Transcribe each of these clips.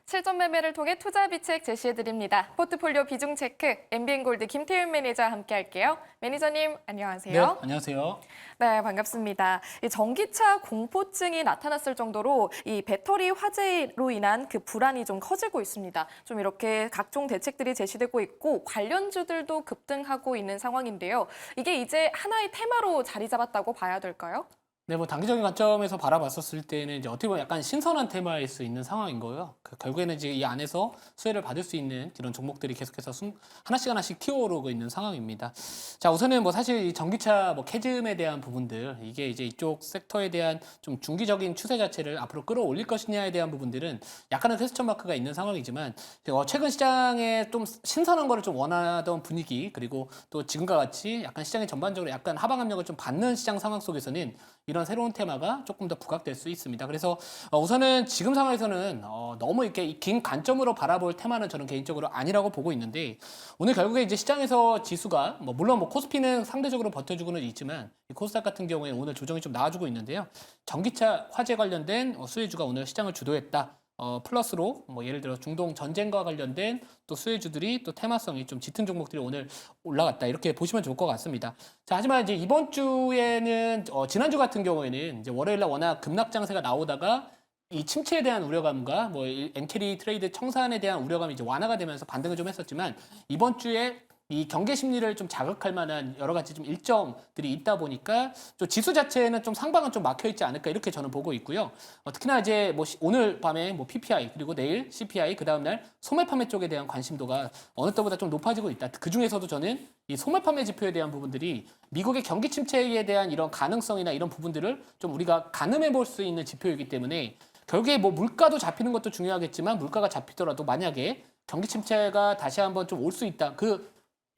실전 매매를 통해 투자 비책 제시해드립니다. 포트폴리오 비중 체크, MBN골드 김태윤 매니저와 함께할게요. 매니저님, 네, 안녕하세요. 안녕하세요. 네, 반갑습니다. 이 전기차 공포증이 나타났을 정도로 이 배터리 화재로 인한 그 불안이 좀 커지고 있습니다. 좀 이렇게 각종 대책들이 제시되고 있고 관련주들도 급등하고 있는 상황인데요. 이게 이제 하나의 테마로 자리 잡았다고 봐야 될까요? 네, 뭐 단기적인 관점에서 바라봤었을 때는 이제 어떻게 보면 약간 신선한 테마일 수 있는 상황인 거예요. 결국에는 이제 이 안에서 수혜를 받을 수 있는 그런 종목들이 계속해서 하나씩 튀어오르고 있는 상황입니다. 자, 우선은 뭐 사실 이 전기차 뭐 캐즘에 대한 부분들, 이게 이제 이쪽 섹터에 대한 좀 중기적인 추세 자체를 앞으로 끌어올릴 것이냐에 대한 부분들은 약간의 퀘스천 마크가 있는 상황이지만 최근 시장에 좀 신선한 거를 좀 원하던 분위기, 그리고 또 지금과 같이 약간 시장이 전반적으로 약간 하방 압력을 좀 받는 시장 상황 속에서는 이런 새로운 테마가 조금 더 부각될 수 있습니다. 그래서 우선은 지금 상황에서는 너무 이렇게 긴 관점으로 바라볼 테마는 저는 개인적으로 아니라고 보고 있는데, 오늘 결국에 이제 시장에서 지수가 물론 코스피는 상대적으로 버텨주고는 있지만 이 코스닥 같은 경우에 오늘 조정이 좀 나와주고 있는데요. 전기차 화재 관련된 수혜주가 오늘 시장을 주도했다. 플러스로 예를 들어 중동 전쟁과 관련된 또 수혜주들이 또 테마성이 좀 짙은 종목들이 오늘 올라갔다, 이렇게 보시면 좋을 것 같습니다. 자, 하지만 이제 이번 주에는 지난주 같은 경우에는 이제 월요일 날 워낙 급락 장세가 나오다가 이 침체에 대한 우려감과 엔캐리 트레이드 청산에 대한 우려감이 이제 완화가 되면서 반등을 좀 했었지만, 이번 주에 이 경계 심리를 좀 자극할 만한 여러 가지 좀 일정들이 있다 보니까 좀 지수 자체는 좀 상방은 좀 막혀 있지 않을까, 이렇게 저는 보고 있고요. 특히나 이제 오늘 밤에 PPI, 그리고 내일 CPI, 그 다음 날 소매 판매 쪽에 대한 관심도가 어느 때보다 좀 높아지고 있다. 그 중에서도 저는 이 소매 판매 지표에 대한 부분들이 미국의 경기 침체에 대한 이런 가능성이나 이런 부분들을 좀 우리가 가늠해 볼 수 있는 지표이기 때문에, 결국에 물가도 잡히는 것도 중요하겠지만 물가가 잡히더라도 만약에 경기 침체가 다시 한번 좀 올 수 있다,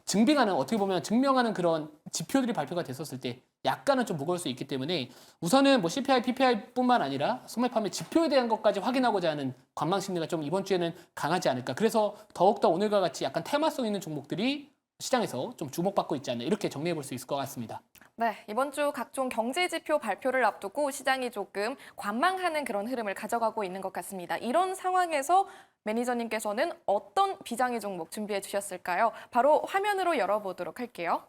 증빙하는, 어떻게 보면 증명하는 그런 지표들이 발표가 됐었을 때 약간은 좀 무거울 수 있기 때문에, 우선은 CPI, PPI뿐만 아니라 소매 판매 지표에 대한 것까지 확인하고자 하는 관망 심리가 좀 이번 주에는 강하지 않을까. 그래서 더욱더 오늘과 같이 약간 테마성 있는 종목들이 시장에서 좀 주목받고 있지 않나, 이렇게 정리해 볼 수 있을 것 같습니다. 네, 이번 주 각종 경제 지표 발표를 앞두고 시장이 조금 관망하는 그런 흐름을 가져가고 있는 것 같습니다. 이런 상황에서 매니저님께서는 어떤 비장의 종목 준비해 주셨을까요? 바로 화면으로 열어보도록 할게요.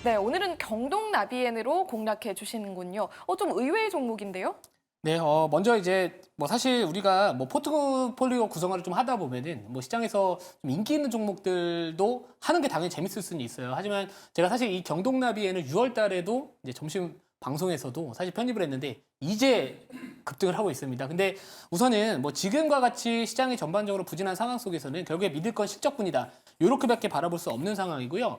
네, 오늘은 경동나비엔으로 공략해 주시는군요. 좀 의외의 종목인데요? 네, 먼저 이제 사실 우리가 포트폴리오 구성을 좀 하다 보면은 시장에서 좀 인기 있는 종목들도 하는 게 당연히 재밌을 수는 있어요. 하지만 제가 사실 이 경동나비에는 6월 달에도 이제 점심 방송에서도 사실 편입을 했는데 이제 급등을 하고 있습니다. 근데 우선은 지금과 같이 시장이 전반적으로 부진한 상황 속에서는 결국에 믿을 건 실적뿐이다, 요렇게밖에 바라볼 수 없는 상황이고요.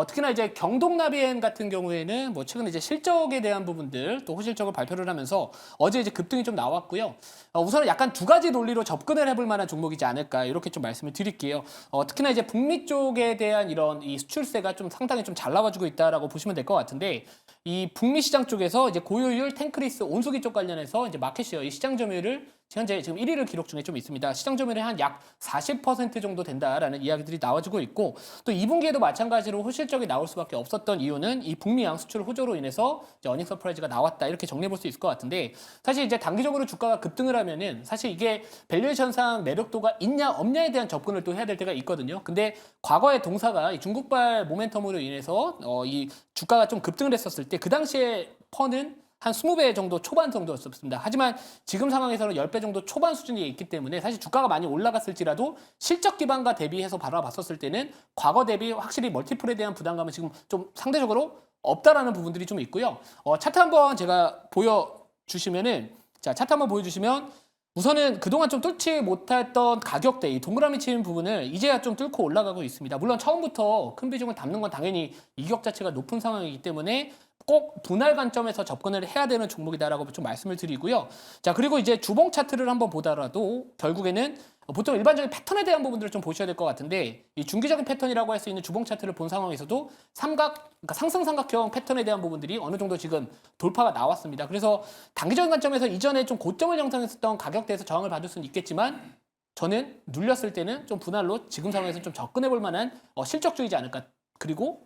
특히나 이제 경동나비엔 같은 경우에는 최근 이제 실적에 대한 부분들, 또 호실적을 발표를 하면서 어제 이제 급등이 좀 나왔고요. 우선은 약간 두 가지 논리로 접근을 해볼 만한 종목이지 않을까, 이렇게 좀 말씀을 드릴게요. 특히나 이제 북미 쪽에 대한 이런 이 수출세가 좀 상당히 좀 잘 나와주고 있다라고 보시면 될 것 같은데, 이 북미 시장 쪽에서 이제 고효율 탱크리스 온수기 쪽 관련해서 이제 마켓시어, 이 시장 점유율을 현재 지금 1위를 기록 중에 좀 있습니다. 시장 점유율이 한 약 40% 정도 된다라는 이야기들이 나와주고 있고, 또 2분기에도 마찬가지로 호실적이 나올 수밖에 없었던 이유는 이 북미 양수출 호조로 인해서 이제 어닝 서프라이즈가 나왔다, 이렇게 정리해 볼 수 있을 것 같은데, 사실 이제 단기적으로 주가가 급등을 하면은 사실 이게 밸류에이션상 매력도가 있냐 없냐에 대한 접근을 또 해야 될 때가 있거든요. 근데 과거의 동사가 이 중국발 모멘텀으로 인해서 이 주가가 좀 급등을 했었을 때 그 당시에 퍼는 한 20배 정도 초반 정도였습니다. 하지만 지금 상황에서는 10배 정도 초반 수준이 있기 때문에 사실 주가가 많이 올라갔을지라도 실적 기반과 대비해서 바라봤었을 때는 과거 대비 확실히 멀티플에 대한 부담감은 지금 좀 상대적으로 없다라는 부분들이 좀 있고요. 차트 한번 제가 보여주시면은, 자, 차트 한번 보여주시면 우선은 그동안 좀 뚫지 못했던 가격대, 이 동그라미 치는 부분을 이제야 좀 뚫고 올라가고 있습니다. 물론 처음부터 큰 비중을 담는 건 당연히 이격 자체가 높은 상황이기 때문에 꼭 분할 관점에서 접근을 해야 되는 종목이다라고 좀 말씀을 드리고요. 자, 그리고 이제 주봉 차트를 한번 보더라도 결국에는 보통 일반적인 패턴에 대한 부분들을 좀 보셔야 될 것 같은데, 이 중기적인 패턴이라고 할 수 있는 주봉 차트를 본 상황에서도 그러니까 상승 삼각형 패턴에 대한 부분들이 어느 정도 지금 돌파가 나왔습니다. 그래서 단기적인 관점에서 이전에 좀 고점을 형성했었던 가격대에서 저항을 받을 수는 있겠지만, 저는 눌렸을 때는 좀 분할로 지금 상황에서 좀 접근해 볼 만한 실적주의지 않을까. 그리고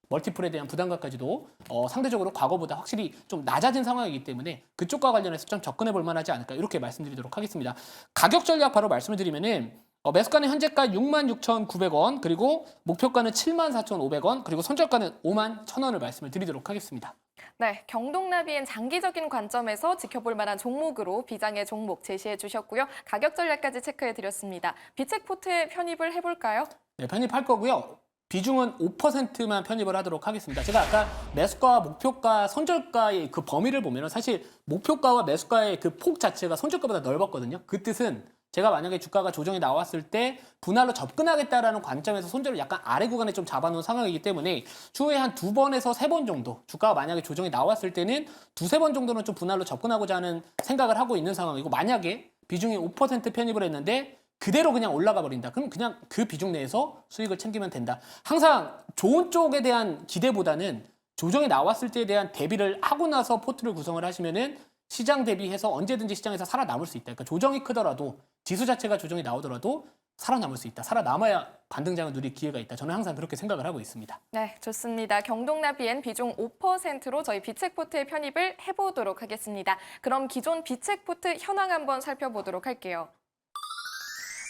멀티플에 대한 부담감까지도 상대적으로 과거보다 확실히 좀 낮아진 상황이기 때문에 그쪽과 관련해서 좀 접근해 볼 만하지 않을까 이렇게 말씀드리도록 하겠습니다. 가격 전략 바로 말씀을 드리면은 매수가는 현재가 66,900원 그리고 목표가는 74,500원 그리고 손절가는 51,000원을 말씀을 드리도록 하겠습니다. 네, 경동나비엔 장기적인 관점에서 지켜볼 만한 종목으로 비장의 종목 제시해 주셨고요. 가격 전략까지 체크해 드렸습니다. 비책포트에 편입을 해볼까요? 네, 편입할 거고요. 비중은 5%만 편입을 하도록 하겠습니다. 제가 아까 매수가, 목표가, 손절가의 그 범위를 보면 사실 목표가와 매수가의 그 폭 자체가 손절가보다 넓었거든요. 그 뜻은 제가 만약에 주가가 조정이 나왔을 때 분할로 접근하겠다라는 관점에서 손절을 약간 아래 구간에 좀 잡아놓은 상황이기 때문에 추후에 한 2번에서 3번 정도 주가가 만약에 조정이 나왔을 때는 2-3번 정도는 좀 분할로 접근하고자 하는 생각을 하고 있는 상황이고 만약에 비중이 5% 편입을 했는데 그대로 그냥 올라가 버린다. 그럼 그냥 그 비중 내에서 수익을 챙기면 된다. 항상 좋은 쪽에 대한 기대보다는 조정이 나왔을 때에 대한 대비를 하고 나서 포트를 구성을 하시면은 시장 대비해서 언제든지 시장에서 살아남을 수 있다. 그러니까 조정이 크더라도 지수 자체가 조정이 나오더라도 살아남을 수 있다. 살아남아야 반등장을 누릴 기회가 있다. 저는 항상 그렇게 생각을 하고 있습니다. 네, 좋습니다. 경동나비엔 비중 5%로 저희 비책포트에 편입을 해보도록 하겠습니다. 그럼 기존 비책포트 현황 한번 살펴보도록 할게요.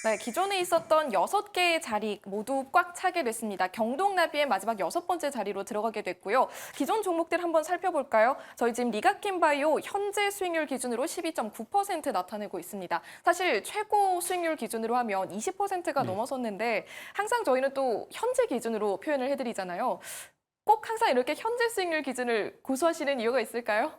네, 기존에 있었던 6개의 자리 모두 꽉 차게 됐습니다. 경동나비의 마지막 6번째 자리로 들어가게 됐고요. 기존 종목들 한번 살펴볼까요? 저희 지금 리가킴바이오 현재 수익률 기준으로 12.9% 나타내고 있습니다. 사실 최고 수익률 기준으로 하면 20%가 넘어섰는데 항상 저희는 또 현재 기준으로 표현을 해드리잖아요. 꼭 항상 이렇게 현재 수익률 기준을 고수하시는 이유가 있을까요?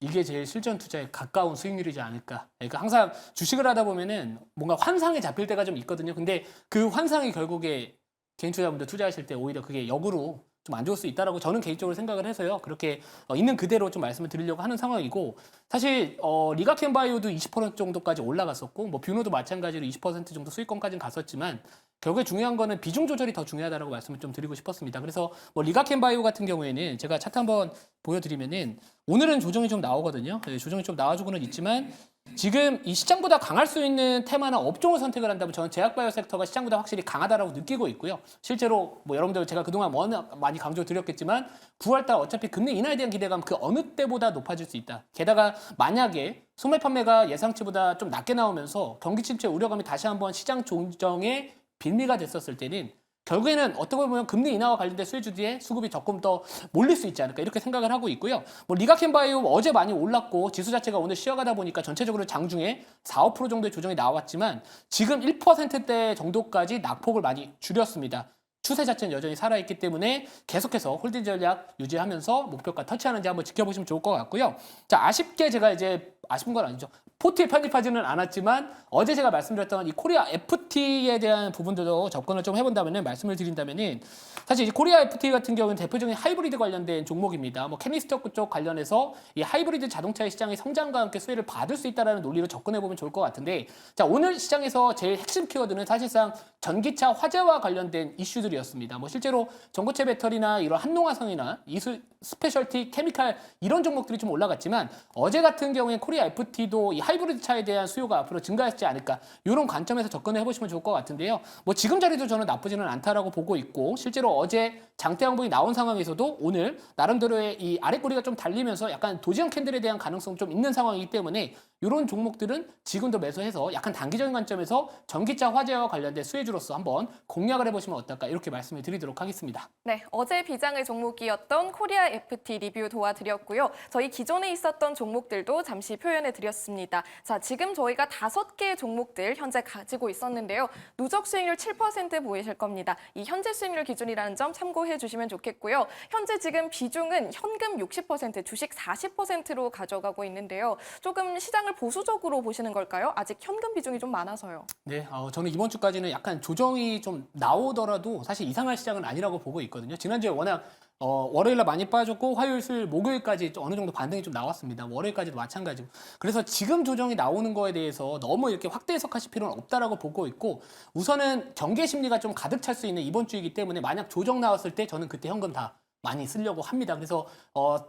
이게 제일 실전 투자에 가까운 수익률이지 않을까. 그러니까 항상 주식을 하다 보면은 뭔가 환상에 잡힐 때가 좀 있거든요. 근데 그 환상이 결국에 개인 투자분들 투자하실 때 오히려 그게 역으로 좀 안 좋을 수 있다라고 저는 개인적으로 생각을 해서요. 그렇게 있는 그대로 좀 말씀을 드리려고 하는 상황이고 사실 리가켄바이오도 20% 정도까지 올라갔었고 뭐 뷰노도 마찬가지로 20% 정도 수익권까지는 갔었지만 결국에 중요한 거는 비중 조절이 더 중요하다고 말씀을 좀 드리고 싶었습니다. 그래서 뭐 리가켄바이오 같은 경우에는 제가 차트 한번 보여드리면은 오늘은 조정이 좀 나오거든요. 네, 조정이 좀 나와주고는 있지만 지금 이 시장보다 강할 수 있는 테마나 업종을 선택을 한다면 저는 제약바이오 섹터가 시장보다 확실히 강하다라고 느끼고 있고요. 실제로 뭐 여러분들 제가 그동안 워낙 많이 강조드렸겠지만 9월달 어차피 금리 인하에 대한 기대감 그 어느 때보다 높아질 수 있다. 게다가 만약에 소매 판매가 예상치보다 좀 낮게 나오면서 경기 침체 우려감이 다시 한번 시장 조정의 빌미가 됐었을 때는 결국에는 어떻게 보면 금리 인하와 관련된 수혜주들의 수급이 조금 더 몰릴 수 있지 않을까 이렇게 생각을 하고 있고요. 뭐 리가켄바이오 어제 많이 올랐고 지수 자체가 오늘 쉬어가다 보니까 전체적으로 장중에 4-5% 정도의 조정이 나왔지만 지금 1%대 정도까지 낙폭을 많이 줄였습니다. 추세 자체는 여전히 살아있기 때문에 계속해서 홀딩 전략 유지하면서 목표가 터치하는지 한번 지켜보시면 좋을 것 같고요. 자, 아쉽게 제가 이제 아쉬운 건 아니죠. 포트에 편입하지는 않았지만 어제 제가 말씀드렸던 이 코리아 FT에 대한 부분들도 접근을 좀 해본다면은 말씀을 드린다면은 사실 이 코리아 FT 같은 경우는 대표적인 하이브리드 관련된 종목입니다. 뭐 캐니스터 쪽 관련해서 이 하이브리드 자동차의 시장의 성장과 함께 수혜를 받을 수 있다라는 논리로 접근해 보면 좋을 것 같은데 자 오늘 시장에서 제일 핵심 키워드는 사실상 전기차 화재와 관련된 이슈들이었습니다. 뭐 실제로 전고체 배터리나 이런 한농화성이나 이수 스페셜티 케미칼 이런 종목들이 좀 올라갔지만 어제 같은 경우에 코리아 FT도 이 하이브리드 차에 대한 수요가 앞으로 증가하지 않을까 이런 관점에서 접근을 해보시면 좋을 것 같은데요. 뭐 지금 자리도 저는 나쁘지는 않다라고 보고 있고 실제로 어제 장대 양봉이 나온 상황에서도 오늘 나름대로의 이 아랫꼬리가 좀 달리면서 약간 도지형 캔들에 대한 가능성 좀 있는 상황이기 때문에 이런 종목들은 지금도 매수해서 약간 단기적인 관점에서 전기차 화재와 관련된 수혜주로서 한번 공략을 해보시면 어떨까 이렇게 말씀을 드리도록 하겠습니다. 네, 어제 비장의 종목이었던 코리아 FT 리뷰 도와드렸고요. 저희 기존에 있었던 종목들도 잠시 표현해 드렸습니다. 자, 지금 저희가 5개의 종목들 현재 가지고 있었는데요. 누적 수익률 7% 보이실 겁니다. 이 현재 수익률 기준이라는 점 참고해 주시면 좋겠고요. 현재 지금 비중은 현금 60%, 주식 40%로 가져가고 있는데요. 조금 시장을 보수적으로 보시는 걸까요? 아직 현금 비중이 좀 많아서요. 네, 저는 이번 주까지는 약간 조정이 좀 나오더라도 사실 이상할 시장은 아니라고 보고 있거든요. 지난주에 워낙 월요일날 많이 빠졌고 화요일, 수요일, 목요일까지 어느 정도 반등이 좀 나왔습니다. 월요일까지도 마찬가지고. 그래서 지금 조정이 나오는 거에 대해서 너무 이렇게 확대 해석하실 필요는 없다라고 보고 있고 우선은 경계 심리가 좀 가득 찰 수 있는 이번 주이기 때문에 만약 조정 나왔을 때 저는 그때 현금 다 많이 쓰려고 합니다. 그래서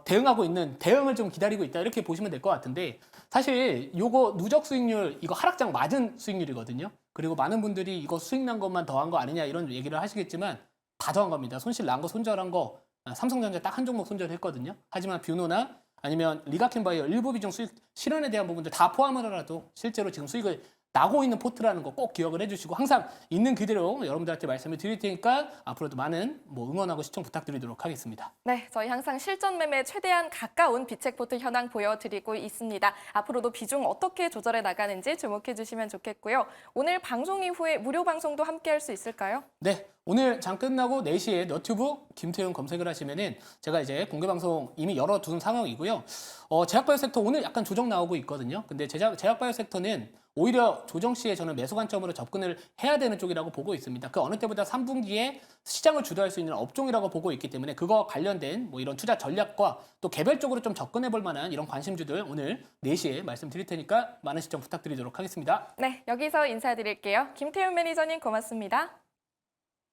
대응하고 있는 대응을 좀 기다리고 있다 이렇게 보시면 될 것 같은데 사실 요거 누적 수익률 이거 하락장 맞은 수익률이거든요. 그리고 많은 분들이 이거 수익 난 것만 더한 거 아니냐 이런 얘기를 하시겠지만 다 더한 겁니다. 손실 난 거 손절한 거 삼성전자 딱 한 종목 손절했거든요. 하지만 뷰노나 아니면 리가켄바이오 일부 비중 수익 실현에 대한 부분들 다 포함하더라도 실제로 지금 수익을 나고 있는 포트라는 거 꼭 기억을 해주시고 항상 있는 그대로 여러분들한테 말씀을 드릴 테니까 앞으로도 많은 응원하고 시청 부탁드리도록 하겠습니다. 네, 저희 항상 실전 매매 최대한 가까운 비책포트 현황 보여드리고 있습니다. 앞으로도 비중 어떻게 조절해 나가는지 주목해 주시면 좋겠고요. 오늘 방송 이후에 무료 방송도 함께 할 수 있을까요? 네, 오늘 장 끝나고 4시에 너튜브 김태훈 검색을 하시면은 제가 이제 공개 방송 이미 열어둔 상황이고요. 제약바이오 섹터 오늘 약간 조정 나오고 있거든요. 근데 제약바이오 섹터는 오히려 조정 시에 저는 매수 관점으로 접근을 해야 되는 쪽이라고 보고 있습니다. 그 어느 때보다 3분기에 시장을 주도할 수 있는 업종이라고 보고 있기 때문에 그거 관련된 이런 투자 전략과 또 개별적으로 좀 접근해 볼 만한 이런 관심주들 오늘 4시에 말씀드릴 테니까 많은 시청 부탁드리도록 하겠습니다. 네, 여기서 인사드릴게요. 김태훈 매니저님 고맙습니다.